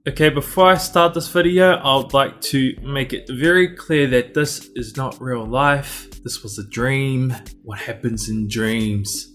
Okay, before I start this video, I would like to make it very clear that this is not real life. This was a dream. What happens in dreams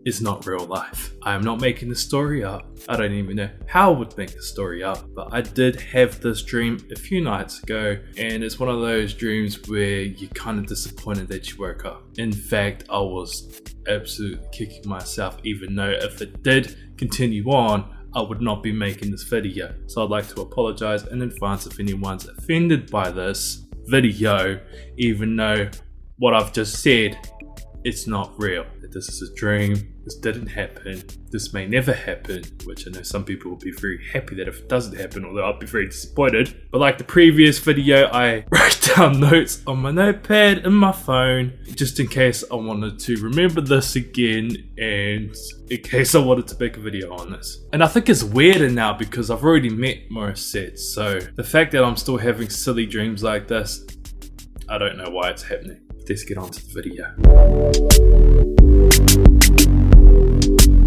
is not real life. I am not making the story up. I don't even know how I would make the story up, but I did have this dream a few nights ago, and it's one of those dreams where you're kind of disappointed that you woke up. In fact, I was absolutely kicking myself, even though if it did continue on, I would not be making this video. So I'd like to apologize in advance if anyone's offended by this video, even though what I've just said, it's not real. This is a dream. This didn't happen. This may never happen, which I know some people will be very happy that if it doesn't happen, although I'll be very disappointed. But like the previous video, I wrote down notes on my notepad and my phone, just in case I wanted to remember this again and in case I wanted to make a video on this. And I think it's weirder now because I've already met Morissette, so the fact that I'm still having silly dreams like this, I don't know why it's happening. Let's get on to the video.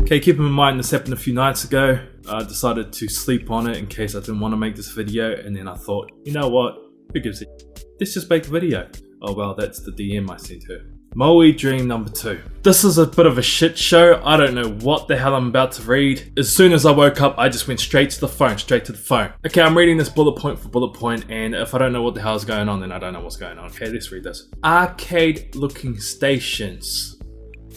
Okay, keeping in mind this happened a few nights ago, I decided to sleep on it in case I didn't want to make this video, and then I thought, you know what, who gives a let's just make a video. Oh well, that's the DM I sent her. Mowi dream number 2. This is a bit of a shit show. I don't know what the hell I'm about to read. As soon as I woke up, I just went straight to the phone. Okay, I'm reading this bullet point for bullet point, and if I don't know what the hell is going on, then I don't know what's going on. Okay, let's read this. Arcade looking stations,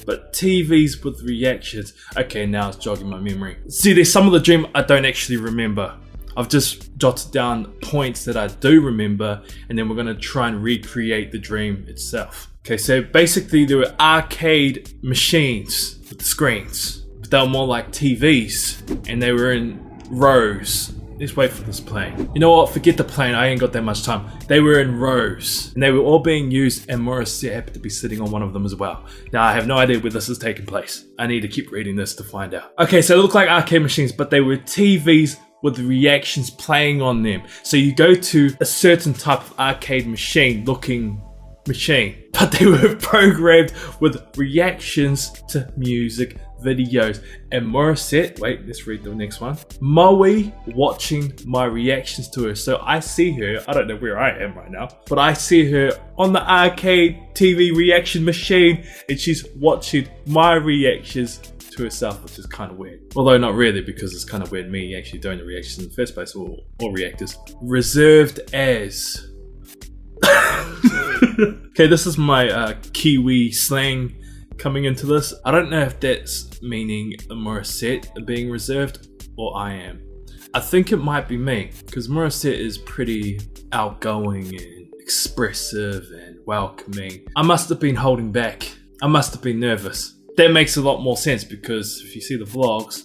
but TVs with reactions. Okay, now it's jogging my memory. See, there's some of the dream I don't actually remember. I've just jotted down points that I do remember, and then we're gonna try and recreate the dream itself. Okay, so basically there were arcade machines with the screens, but they were more like TVs, and they were in rows. Let's wait for this plane. You know what, forget the plane, I ain't got that much time. They were in rows, and they were all being used, and Morissette happened to be sitting on one of them as well. Now, I have no idea where this is taking place. I need to keep reading this to find out. Okay, so they look like arcade machines, but they were TVs with reactions playing on them. So you go to a certain type of arcade machine looking machine, but they were programmed with reactions to music videos. And Morissette, wait, let's read the next one. Mowi watching my reactions to her. So I see her, I don't know where I am right now, but I see her on the arcade TV reaction machine, and she's watching my reactions to herself, which is kind of weird. Although not really, because it's kind of weird me actually doing the reactions in the first place, or reactors. Reserved as. Okay, this is my Kiwi slang coming into this. I don't know if that's meaning Morissette being reserved or I am. I think it might be me, because Morissette is pretty outgoing and expressive and welcoming. I must have been holding back. I must have been nervous. That makes a lot more sense, because if you see the vlogs,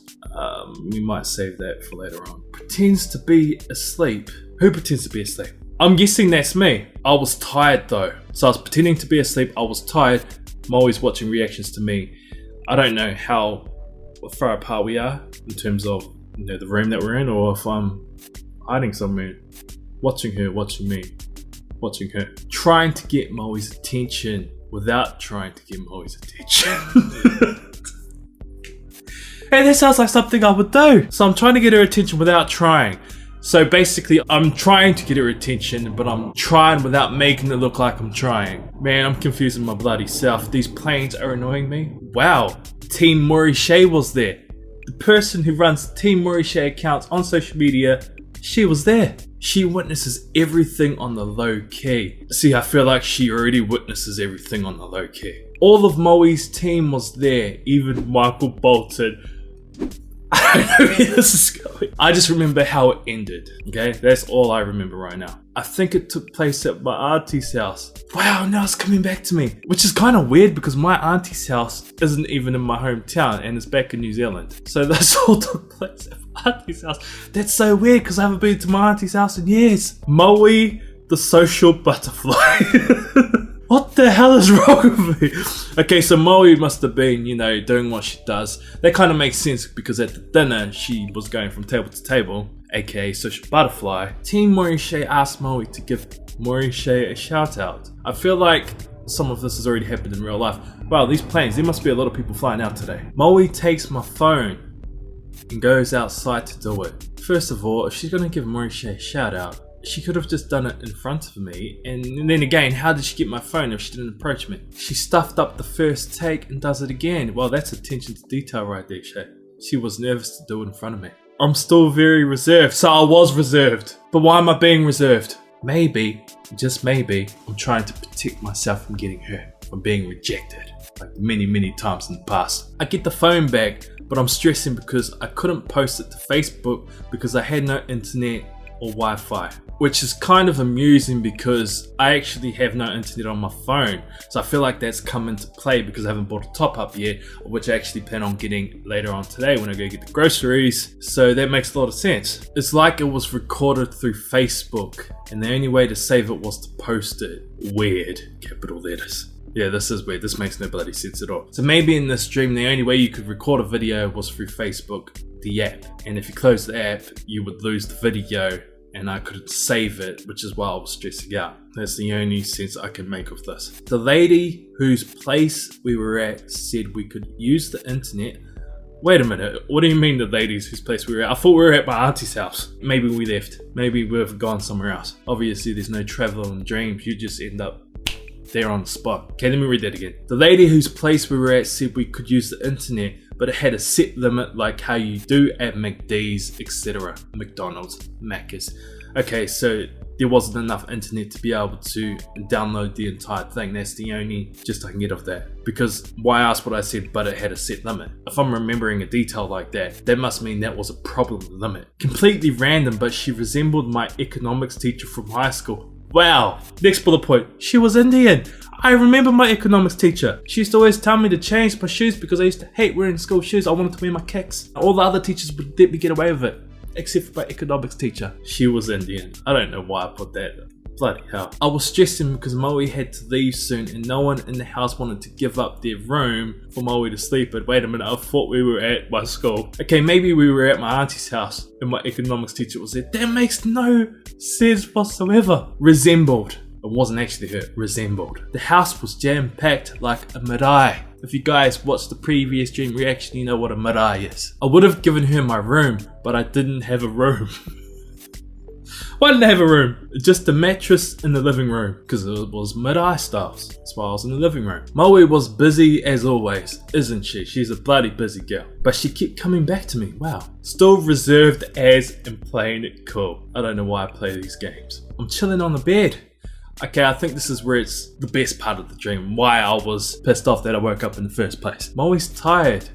we might save that for later on. Pretends to be asleep. Who pretends to be asleep? I'm guessing that's me. I was tired though. So I was pretending to be asleep, I was tired. I'm always watching reactions to me. I don't know how far apart we are in terms of, you know, the room that we're in, or if I'm hiding somewhere. Watching her, watching me, watching her. Trying to get Mowi's attention without trying to get Mowi's attention. Hey, that sounds like something I would do. So I'm trying to get her attention without trying. So basically, I'm trying to get her attention, but I'm trying without making it look like I'm trying. Man, I'm confusing my bloody self. These planes are annoying me. Wow, Team MoriShay was there. The person who runs Team MoriShay accounts on social media, she was there. She witnesses everything on the low key. See, I feel like she already witnesses everything on the low key. All of Mowi's team was there, even Michael Bolton. I don't know where this is going. I just remember how it ended, okay? That's all I remember right now. I think it took place at my auntie's house. Wow, now it's coming back to me. Which is kind of weird, because my auntie's house isn't even in my hometown, and it's back in New Zealand. So this all took place at my auntie's house. That's so weird, because I haven't been to my auntie's house in years. Mowi, the social butterfly. What the hell is wrong with me? Okay, so Mowi must have been, you know, doing what she does. That kind of makes sense, because at the dinner, she was going from table to table, aka social butterfly. Team MoriShay asked Mowi to give MoriShay a shout out. I feel like some of this has already happened in real life. Wow, these planes, there must be a lot of people flying out today. Mowi takes my phone. and goes outside to do it. First of all, if she's gonna give MoriShay a shout out, she could have just done it in front of me, and then again, how did she get my phone if she didn't approach me? She stuffed up the first take and does it again. Well, that's attention to detail right there, Shay. She was nervous to do it in front of me. I'm still very reserved, so I was reserved. But why am I being reserved? Maybe, just maybe, I'm trying to protect myself from getting hurt, from being rejected, like many times in the past. I get the phone back, but I'm stressing because I couldn't post it to Facebook because I had no internet or Wi-Fi, which is kind of amusing because I actually have no internet on my phone. So I feel like that's come into play because I haven't bought a top up yet, which I actually plan on getting later on today when I go get the groceries. So that makes a lot of sense. It's like it was recorded through Facebook and the only way to save it was to post it. Weird, capital letters. Yeah, this is weird. This makes no bloody sense at all. So maybe in this stream, the only way you could record a video was through Facebook, the app. And if you close the app, you would lose the video and I couldn't save it, which is why I was stressing out. That's the only sense I can make of this. The lady whose place we were at said we could use the internet. Wait a minute, what do you mean the ladies whose place we were at? I thought we were at my auntie's house. Maybe we left. Maybe we've gone somewhere else. Obviously there's no travel in dreams, you just end up there on the spot. Okay, let me read that again. The lady whose place we were at said we could use the internet, but it had a set limit like how you do at McD's, etc. McDonald's, Macca's. Okay, so there wasn't enough internet to be able to download the entire thing. That's the only gist I can get of that. Because why ask what I said, but it had a set limit? If I'm remembering a detail like that, that must mean that was a problem limit. Completely random, but she resembled my economics teacher from high school. Wow, next bullet point. She was Indian. I remember my economics teacher. She used to always tell me to change my shoes because I used to hate wearing school shoes. I wanted to wear my kicks. All the other teachers would let me get away with it, except for my economics teacher. She was Indian. I don't know why I put that. Bloody hell. I was stressing because Moe had to leave soon and no one in the house wanted to give up their room for Moe to sleep at. Wait a minute, I thought we were at my school. Okay, maybe we were at my auntie's house and my economics teacher was there. That makes no sense whatsoever. Resembled. It wasn't actually her. Resembled. The house was jam-packed like a marae. If you guys watched the previous dream reaction, you know what a marae is. I would have given her my room, but I didn't have a room. Why didn't I have a room? Just a mattress in the living room, because it was mid-eye styles. That's why I was in the living room. Moe was busy as always, isn't she? She's a bloody busy girl. But she kept coming back to me. Wow. Still reserved as and playing it cool. I don't know why I play these games. I'm chilling on the bed. Okay, I think this is where it's the best part of the dream. Why I was pissed off that I woke up in the first place. Moe's tired.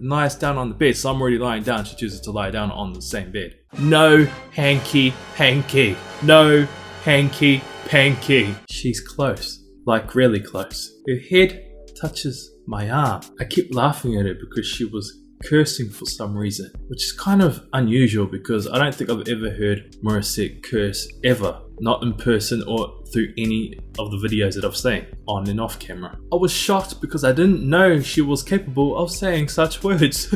Lies down on the bed, so I'm already lying down. She chooses to lie down on the same bed. No hanky panky. No hanky panky. She's close, like really close. Her head touches my arm. I kept laughing at her because she was cursing for some reason, which is kind of unusual because I don't think I've ever heard Morissette curse ever. Not in person or through any of the videos that I've seen, on and off camera. I was shocked because I didn't know she was capable of saying such words.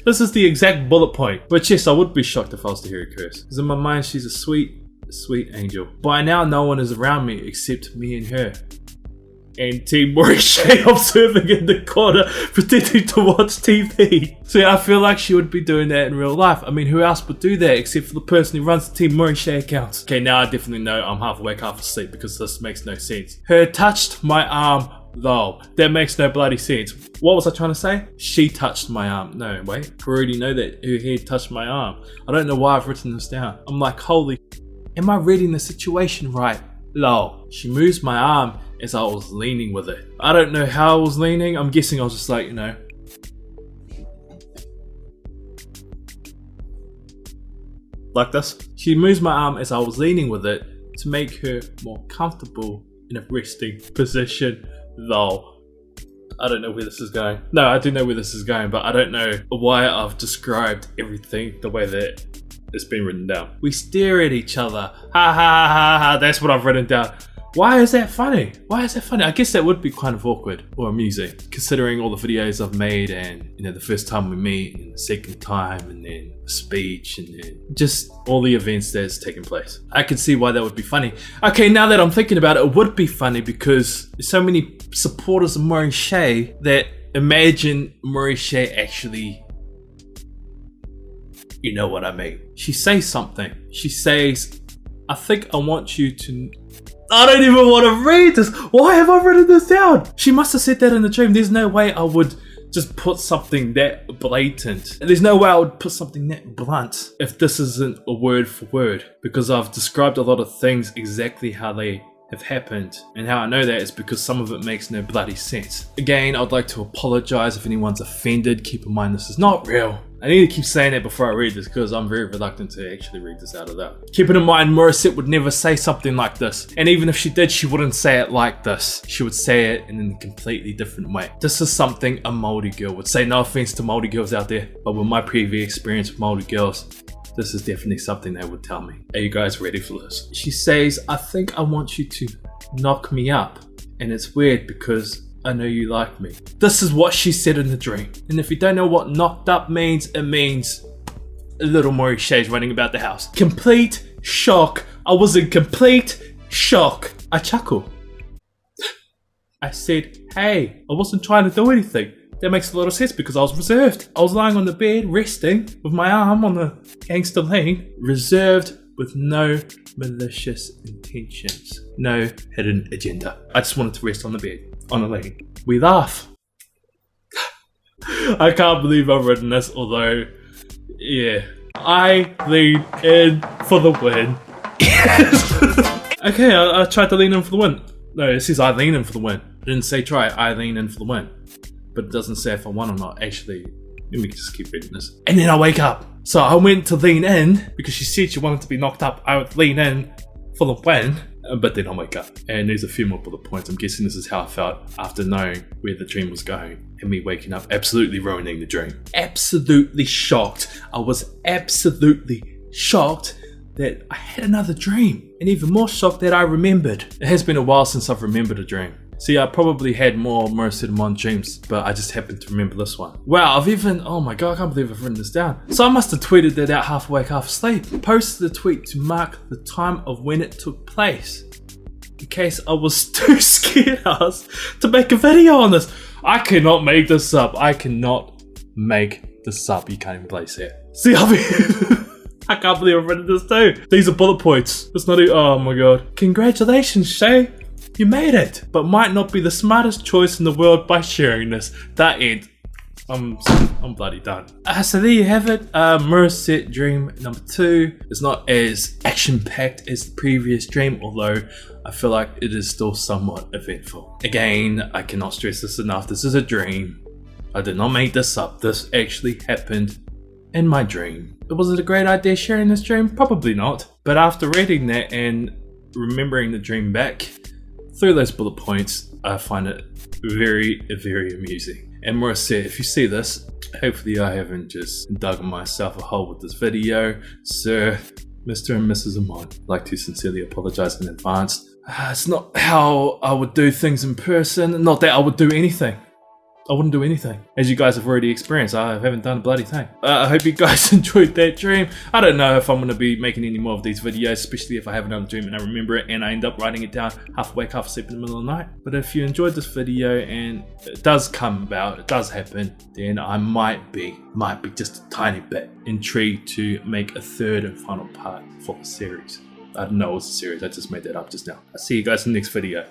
This is the exact bullet point. But yes, I would be shocked if I was to hear her curse. Because in my mind, she's a sweet angel. By now, no one is around me except me and her. And Team MoriShay observing in the corner, pretending to watch TV. So yeah, I feel like she would be doing that in real life. I mean, who else would do that except for the person who runs the Team MoriShay accounts? Okay, now I definitely know I'm half awake, half asleep because this makes no sense. Her touched my arm, lol. That makes no bloody sense. What was I trying to say? She touched my arm. No, wait. I already know that her head touched my arm. I don't know why I've written this down. I'm like, holy, am I reading the situation right? Lol. She moves my arm as I was leaning with it. I don't know how I was leaning. I'm guessing I was just like, you know, like this. She moves my arm as I was leaning with it to make her more comfortable in a resting position. Lol. I don't know where this is going. No, I do know where this is going, but I don't know why I've described everything the way that it's been written down. We stare at each other. Ha ha ha ha. That's what I've written down. Why is that funny? Why is that funny? I guess that would be kind of awkward or amusing, considering all the videos I've made and, you know, the first time we meet and the second time and then the speech and then just all the events that's taken place. I can see why that would be funny. Okay, now that I'm thinking about it, it would be funny because there's so many supporters of MoriShay that imagine MoriShay actually You know what I mean. She says something. She says, I think I want you to... I don't even want to read this. Why have I written this down? She must have said that in the dream. There's no way I would just put something that blatant. There's no way I would put something that blunt if this isn't a word for word, because I've described a lot of things exactly how they have happened, and how I know that is because some of it makes no bloody sense. Again, I'd like to apologize if anyone's offended. Keep in mind this is not real. I need to keep saying that before I read this because I'm very reluctant to actually read this out of that. Keeping in mind, Morissette would never say something like this, and even if she did, she wouldn't say it like this. She would say it in a completely different way. This is something a Māori girl would say. No offense to Māori girls out there, but with my previous experience with Māori girls, this is definitely something they would tell me. Are you guys ready for this? She says, I think I want you to knock me up. And it's weird because I know you like me. This is what she said in the dream. And if you don't know what knocked up means, it means a little MoriShay's running about the house. Complete shock. I was in complete shock. I chuckle. I said, hey, I wasn't trying to do anything. That makes a lot of sense because I was reserved. I was lying on the bed, resting, with my arm on the gangster lane, reserved with no malicious intentions. No hidden agenda. I just wanted to rest on the bed, on the lane. We laugh. I can't believe I've written this, although, yeah. I lean in for the win. Okay, I tried to lean in for the win. No, it says I lean in for the win. It didn't say try, I lean in for the win. But it doesn't say if I won or not. Actually, let me just keep reading this. And then I wake up. So I went to lean in because she said she wanted to be knocked up. I would lean in for the win, but then I wake up. And there's a few more bullet points. I'm guessing this is how I felt after knowing where the dream was going and me waking up, absolutely ruining the dream. Absolutely shocked. I was absolutely shocked that I had another dream, and even more shocked that I remembered. It has been a while since I've remembered a dream. See, I probably had more MORISSETTE AMON dreams, but I just happened to remember this one. Wow, oh my god, I can't believe I've written this down. So I must have tweeted that out half awake, half asleep. Posted a tweet to mark the time of when it took place, in case I was too scared to make a video on this. I cannot make this up. I cannot make this up. You can't even place it. See, I can't believe I've written this too. These are bullet points. It's not even, oh my god. Congratulations, Shay. You made it, but might not be the smartest choice in the world by sharing this. That end. I'm bloody done. So there you have it. MORISSETTE dream number 2. It's not as action-packed as the previous dream, although I feel like it is still somewhat eventful. Again, I cannot stress this enough. This is a dream. I did not make this up. This actually happened in my dream. Was it a great idea sharing this dream? Probably not. But after reading that and remembering the dream back, through those bullet points, I find it very, very amusing. And MORISSETTE, if you see this, hopefully I haven't just dug myself a hole with this video. Sir, Mr. and Mrs. Amon, I'd like to sincerely apologize in advance. It's not how I would do things in person. Not that I would do anything. I wouldn't do anything. As you guys have already experienced, I haven't done a bloody thing. I hope you guys enjoyed that dream. I don't know if I'm going to be making any more of these videos, especially if I have another dream and I remember it and I end up writing it down half awake, half asleep in the middle of the night. But if you enjoyed this video and it does come about, it does happen, then I might be just a tiny bit intrigued to make a third and final part for the series. I didn't know it was a series, I just made that up just now. I'll see you guys in the next video.